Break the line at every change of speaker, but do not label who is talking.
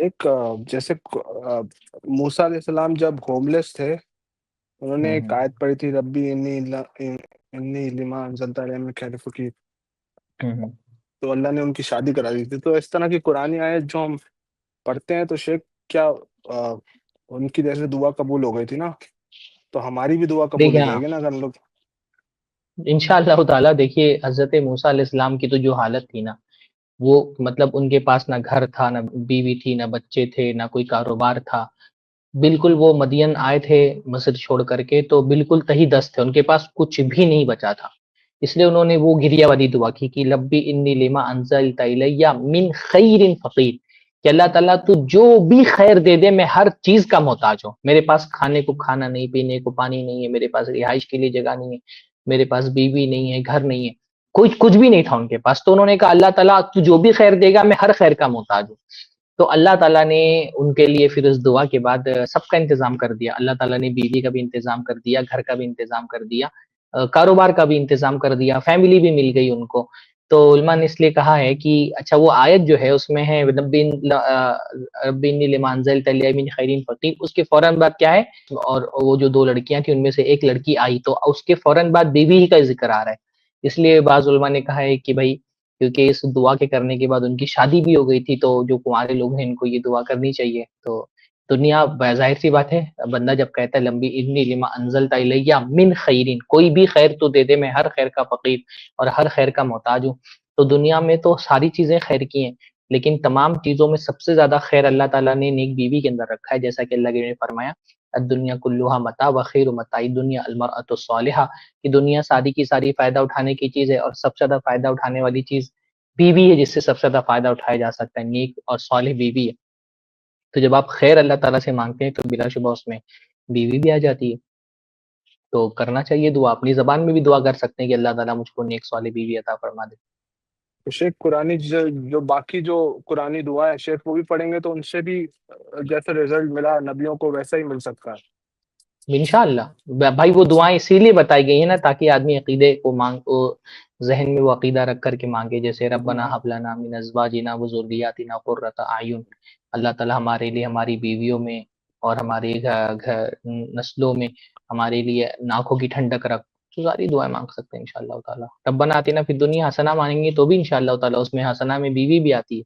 ایک جیسے موسیٰ علیہ السلام جب ہوم لیس تھے، انہوں نے ایک آیت پڑھی تھی، ربی انی لما انزلت علی من خیر فقیر، تو اللہ نے ان کی شادی کرا دی تھی. تو اس طرح کی قرآنی آیت جو ہم پڑھتے ہیں تو شیخ کیا ان کی جیسے دعا قبول ہو گئی تھی نا، تو ہماری بھی دعا قبول
دیکھیں
ہو جائے گی نا اگر ہم لوگ.
انشاءاللہ تعالیٰ. دیکھیے حضرت موسیٰ علیہ السلام کی تو جو حالت تھی نا، وہ مطلب ان کے پاس نہ گھر تھا، نہ بیوی تھی، نہ بچے تھے، نہ کوئی کاروبار تھا. بالکل وہ مدین آئے تھے مصر چھوڑ کر کے، تو بالکل تہی دست تھے، ان کے پاس کچھ بھی نہیں بچا تھا. اس لیے انہوں نے وہ گریا والی دعا کی کہ ربی انی لما انزلت الی من خیر فقیر، کہ اللہ تعالیٰ تو جو بھی خیر دے دے میں ہر چیز کا محتاج ہوں. میرے پاس کھانے کو کھانا نہیں، پینے کو پانی نہیں ہے، میرے پاس رہائش کے لیے جگہ نہیں ہے، میرے پاس بیوی نہیں ہے، گھر نہیں ہے، کچھ بھی نہیں تھا ان کے پاس. تو انہوں نے کہا اللہ تعالیٰ تو جو بھی خیر دے گا میں ہر خیر کا محتاج ہوں. تو اللہ تعالیٰ نے ان کے لیے پھر اس دعا کے بعد سب کا انتظام کر دیا. اللہ تعالیٰ نے بیوی کا بھی انتظام کر دیا، گھر کا بھی انتظام کر دیا، کاروبار کا بھی انتظام کر دیا، فیملی بھی مل گئی ان کو. تو علماء نے اس لیے کہا ہے کہ اچھا وہ آیت جو ہے اس میں ہے ربی انی لما انزلت الی من خیر فقیر، اس کے فوراً بعد کیا ہے، اور وہ جو دو لڑکیاں تھیں ان میں سے ایک لڑکی آئی، تو اس کے فوراً بعد بیوی ہی کا ذکر آ رہا ہے. اس لیے بعض علماء نے کہا ہے کہ بھائی کیونکہ اس دعا کے کرنے کے بعد ان کی شادی بھی ہو گئی تھی، تو جو کنوارے لوگ ہیں ان کو یہ دعا کرنی چاہیے. تو دنیا ظاہر سی بات ہے، بندہ جب کہتا ہے لمبی انی لما انزلت الی من خیرین، کوئی بھی خیر تو دے دے میں ہر خیر کا فقیر اور ہر خیر کا محتاج ہوں. تو دنیا میں تو ساری چیزیں خیر کی ہیں، لیکن تمام چیزوں میں سب سے زیادہ خیر اللہ تعالیٰ نے نیک بیوی کے اندر رکھا ہے، جیسا کہ اللہ نے فرمایا الدنیا کلھا متاع وخیر متاع الدنیا المرأۃ الصالحہ، کہ دنیا ساری کی ساری فائدہ اٹھانے کی چیز ہے، اور سب سے زیادہ فائدہ اٹھانے والی چیز بیوی ہے، جس سے سب سے زیادہ فائدہ اٹھایا جا سکتا ہے، نیک اور صالح بیوی ہے. تو جب آپ خیر اللہ تعالیٰ سے مانگتے ہیں تو بلا شبہ اس میں بیوی بھی آ جاتی ہے. تو کرنا چاہیے دعا، اپنی زبان میں بھی دعا کر سکتے ہیں کہ اللہ تعالیٰ مجھ کو نیک صالح بیوی عطا فرما دے.
تو شیخ قرآنی جو باقی جو قرآنی دعا ہے شیخ وہ بھی پڑھیں گے تو ان سے بھی جیسے رزلٹ ملا نبیوں کو ویسا ہی مل سکتا ہے.
انشاءاللہ بھائی وہ دعائیں اسی لیے بتائی گئی ہیں نا تاکہ آدمی عقیدے کو ذہن میں وہ عقیدہ رکھ کر کے مانگے، جیسے ربنا ھب لنا من ازواجنا وذریاتنا قرۃ اعین، اللہ تعالیٰ ہمارے لیے ہماری بیویوں میں اور ہماری نسلوں میں ہمارے لیے آنکھوں کی ٹھنڈک رکھ. تو ساری دعائیں مانگ سکتے ہیں انشاءاللہ تعالیٰ. ربنا آتنا فی الدنیا حسنہ مانگیں گے تو بھی انشاءاللہ تعالیٰ اس میں حسنہ میں بیوی بھی آتی ہے.